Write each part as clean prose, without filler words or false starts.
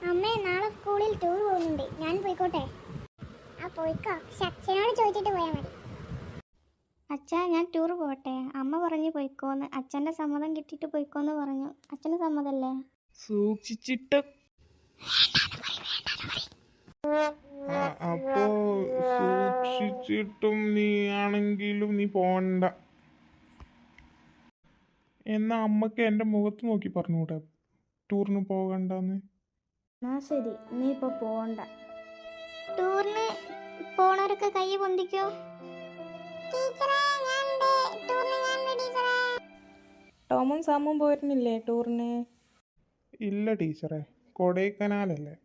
അമ്മേ നാളെ സ്കൂളിൽ ടൂർ പോകുന്നുണ്ട്, ഞാൻ പോയിക്കോട്ടെ? ആ പോയിക്കോ, പക്ഷെ അച്ഛനോട് ചോദിച്ചിട്ട് പോയാൽ മതി. അച്ഛാ ഞാൻ ടൂർ പോട്ടെ, അമ്മ പറഞ്ഞു പോയിക്കോന്ന്. അച്ഛൻ്റെ സമ്മതം കിട്ടിയിട്ട് പോയിക്കോന്ന് പറഞ്ഞു. അച്ഛന് സമ്മതല്ലേ? സൂക്ഷിച്ചിട്ട് അപ്പോ സൂക്ഷിച്ചിട്ടും നീ ആണെങ്കിലും നീ പോണ്ട. എന്നാ അമ്മക്ക് എൻ്റെ മുഖത്ത് നോക്കി പറഞ്ഞുകൂടെ ടൂറിന് പോകണ്ടെന്ന്? എന്നാ ശരി, നീ ഇപ്പോൾ പോകണ്ട. ടൂറിന് പോണവരൊക്കെ കൈ പൊന്തിക്കോ. ടോമും സാമും പോയിരുന്നില്ലേ ടൂറിന്? ഇല്ല ടീച്ചറെ, കൊടൈക്കനാലല്ലേ,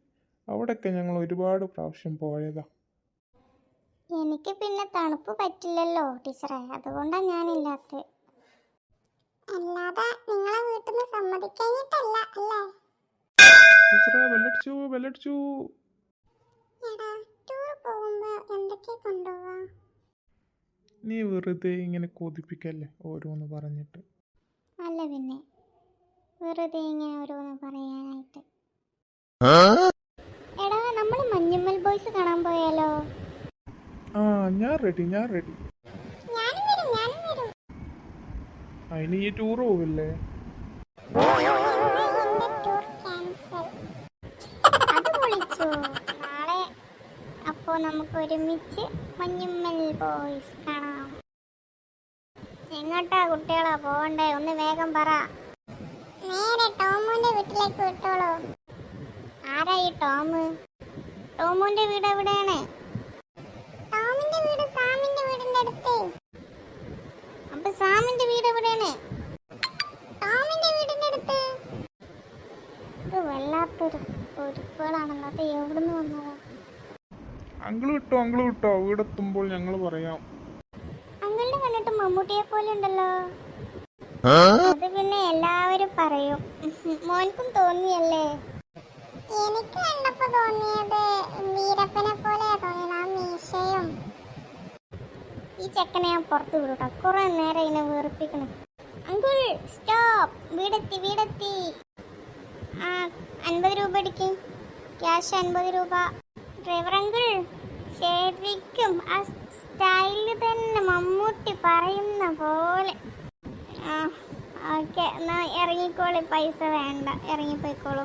അവിടെയൊക്കെ ഞങ്ങൾ ഒരുപാട് പ്രാവശ്യം പോയതാ. എനിക്ക് പിന്നെ തണുപ്പ് പറ്റില്ലല്ലോ ടീച്ചറെ, അതുകൊണ്ടാണ് ഞാനില്ലാത്തത്. അല്ലാതെ നിങ്ങളെ വീട്ടിൽ നിന്ന് സമ്മതിക്കഴിഞ്ഞിട്ടല്ല അല്ലേ? ടീച്ചറെ ബെല്ലടിച്ചു ബെല്ലടിച്ചു. എടാ, ടൂർ പോകുമ്പോ എന്തൊക്കെ കൊണ്ടുപോവാ? നീ വെറുതെ ഇങ്ങനെ കൊതിപ്പിക്കല്ലേ ഓരോന്ന് പറഞ്ഞിട്ട്. അല്ല പിന്നെ വെറുതെ ഇങ്ങനെ ഓരോന്ന് പറയാനായിട്ട്. എടാ, നമ്മൾ മഞ്ഞുമ്മൽ ബോയ്സ് കാണാൻ പോയാലോ? ആ ഞാൻ റെഡി. ഞാനും വരും. അതിന് ഈ ടൂർ പോവില്ലേ? അത് പൊളിച്ചു. നാളെ അപ്പോ നമുക്ക് ഒരുമിച്ച് മഞ്ഞുമ്മൽ ബോയ്സ് കാണാം. എങ്ങോട്ടാ കുട്ടികളാ പോവണ്ടേ? ഒന്ന് വേഗം പറ. നേരെ ടോമുന്റെ വീട്ടിലേക്ക് വിട്ടോളൂ. ആരാ ഈ ടോമ്? ടോമുന്റെ വീട് എവിടെയാണ്? ടോമിന്റെ വീട് സാമിന്റെ വീടിന്റെ അടുത്ത്. അപ്പൊ സാമിന്റെ വീട് എവിടെയാണ്? ടോമിന്റെ വീടിന്റെ അടുത്ത്. ഇത് വല്ലാത്തൊരു ഒരുപ്പുകളാണല്ലോ, അത് എവിടുന്ന് വന്നതാ? അങ്കിള് വിട്ടോ, വീടെത്തുമ്പോൾ ഞങ്ങൾ പറയാം. അങ്കിളിനെ കണ്ടിട്ട് മമ്മൂട്ടിയെ പോലെ ഉണ്ടല്ലോ. അത് പിന്നെ എല്ലാവരും പറയും. മോൻക്കും തോന്നിയല്ലേ? എനിക്ക് കണ്ടപ്പോ തോന്നിയത് വീരപ്പനെ പോലെ തോന്നിയത്, ആ മീശയും. ഈ ചെക്കനെ ഞാൻ പുറത്ത് വിടൂട്ടോ, കുറെ നേരം ഇതിനെ വേർപ്പിക്കണം. Uncle stop, വീടെത്തി. ആ 50 രൂപ അടിക്കും, ക്യാഷ് 50 രൂപ. ഡ്രൈവർ അങ്കിൾ, ശരിക്കും ആ സ്റ്റൈല് തന്നെ മമ്മൂട്ടി പറയുന്ന പോലെ. ആ ഓക്കെ, എന്നാ ഇറങ്ങിക്കോളി, പൈസ വേണ്ട, ഇറങ്ങിപ്പോയിക്കോളൂ.